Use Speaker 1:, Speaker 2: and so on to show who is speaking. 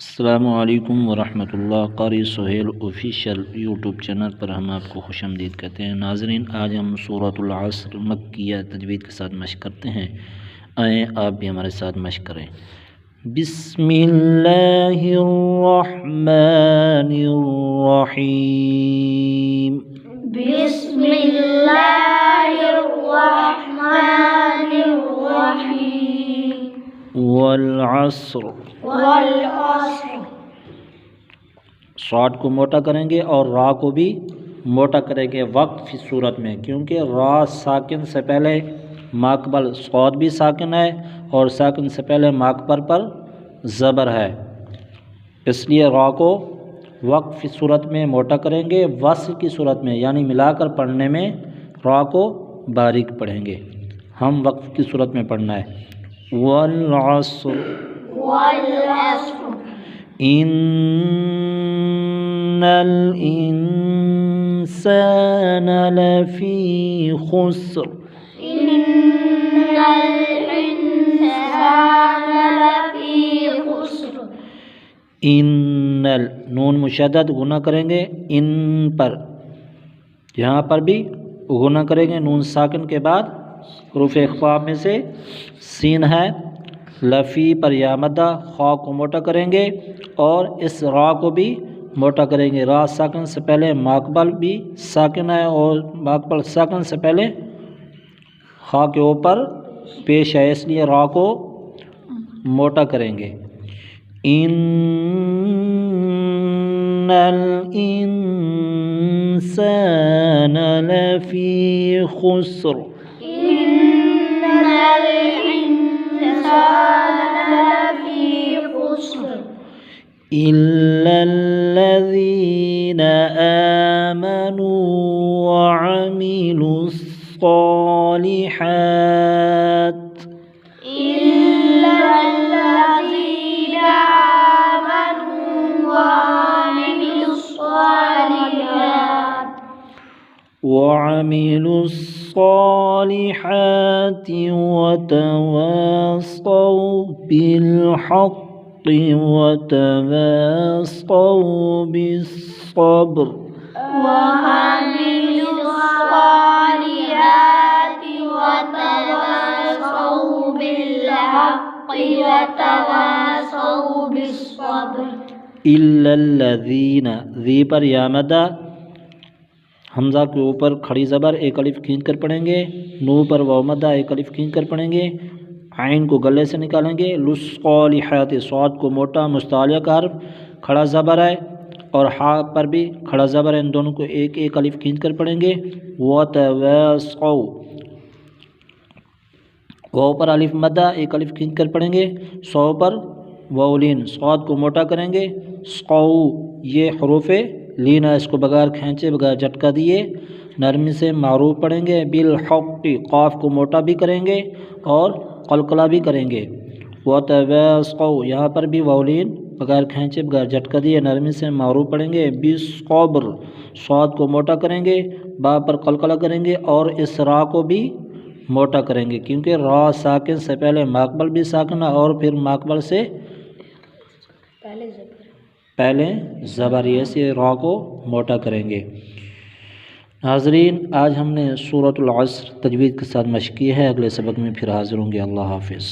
Speaker 1: السلام علیکم ورحمۃ اللہ۔ قاری سہیل آفیشیل یوٹیوب چینل پر ہم آپ کو خوش آمدید کہتے ہیں۔ ناظرین، آج ہم سورۃ العصر مکیہ تجوید کے ساتھ مشق کرتے ہیں۔ آئیں آپ بھی ہمارے ساتھ مشق کریں۔ بسم اللہ الرحمن الرحیم۔
Speaker 2: بسم اللہ الرحمن الرحیم۔
Speaker 1: والعصر،
Speaker 2: والعصر،
Speaker 1: صاد کو موٹا کریں گے اور را کو بھی موٹا کریں گے وقف کی صورت میں، کیونکہ را ساکن سے پہلے ماقبل صاد بھی ساکن ہے اور ساکن سے پہلے ماقبل پر زبر ہے، اس لیے را کو وقف کی صورت میں موٹا کریں گے۔ وصل کی صورت میں یعنی ملا کر پڑھنے میں را کو باریک پڑھیں گے۔ ہم وقف کی صورت میں پڑھنا ہے۔ والعصر،
Speaker 2: والعصر،
Speaker 1: ان الانسان لفی خسر،
Speaker 2: ان الانسان لفی خسر۔
Speaker 1: ان نون مشدد غنہ کریں گے ان پر، یہاں پر بھی غنہ کریں گے نون ساکن کے بعد حروف اخفاء میں سے سین ہے۔ لفی پر یا مدہ، خا کو موٹا کریں گے اور اس را کو بھی موٹا کریں گے۔ را ساکن سے پہلے ماقبل بھی ساکن ہے اور ماقبل ساکن سے پہلے خا کے اوپر پیش ہے، اس لیے را کو موٹا کریں گے۔ ان الانسان لفی خسر،
Speaker 2: ان الانسان لفی خسر،
Speaker 1: إلا الذين آمنوا وعملوا الصالحات،
Speaker 2: إلا الذين آمنوا وعملوا الصالحات،
Speaker 1: وعملوا الصالحات وتواصوا بالحق وتواصوا بالصبر،
Speaker 2: وعملوا الصالحات وتواصوا بالحق وتواصوا بالصبر۔
Speaker 1: إلا الذين، ذی پر یا مدہ، حمزہ کے اوپر کھڑی زبر ایک الف کھینچ کر پڑھیں گے، نو پر واو مدہ ایک الف کھینچ کر پڑھیں گے، عین کو گلے سے نکالیں گے۔ للصالحات، صاد کو موٹا مستعلیہ کا حرف کھڑا زبر ہے اور ہا پر بھی کھڑا زبر ہے، ان دونوں کو ایک ایک الف کھینچ کر پڑھیں گے۔ وتواصوا، واو پر الف مدہ ایک الف کھینچ کر پڑھیں گے، صو پر واو لین، صاد کو موٹا کریں گے۔ صو، یہ حروف لین ہے، اس کو بغیر کھینچے بغیر جھٹکا دیے نرمی سے معروف پڑھیں گے۔ بالحق، قاف کو موٹا بھی کریں گے اور قلقلہ بھی کریں گے۔ وتواصوا، یہاں پر بھی واو لین بغیر کھینچے بغیر جھٹکا دیے نرمی سے معروف پڑھیں گے۔ بالصبر، صاد کو موٹا کریں گے، با پر قلقلہ کریں گے اور اس را کو بھی موٹا کریں گے، کیونکہ را ساکن سے پہلے ماقبل بھی ساکن ہے اور پھر ماقبل سے پہلے زبر، سے را کو موٹا کریں گے۔ ناظرین، آج ہم نے سورۃ العصر تجوید کے ساتھ مشق کی ہے، اگلے سبق میں پھر حاضر ہوں گے۔ اللہ حافظ۔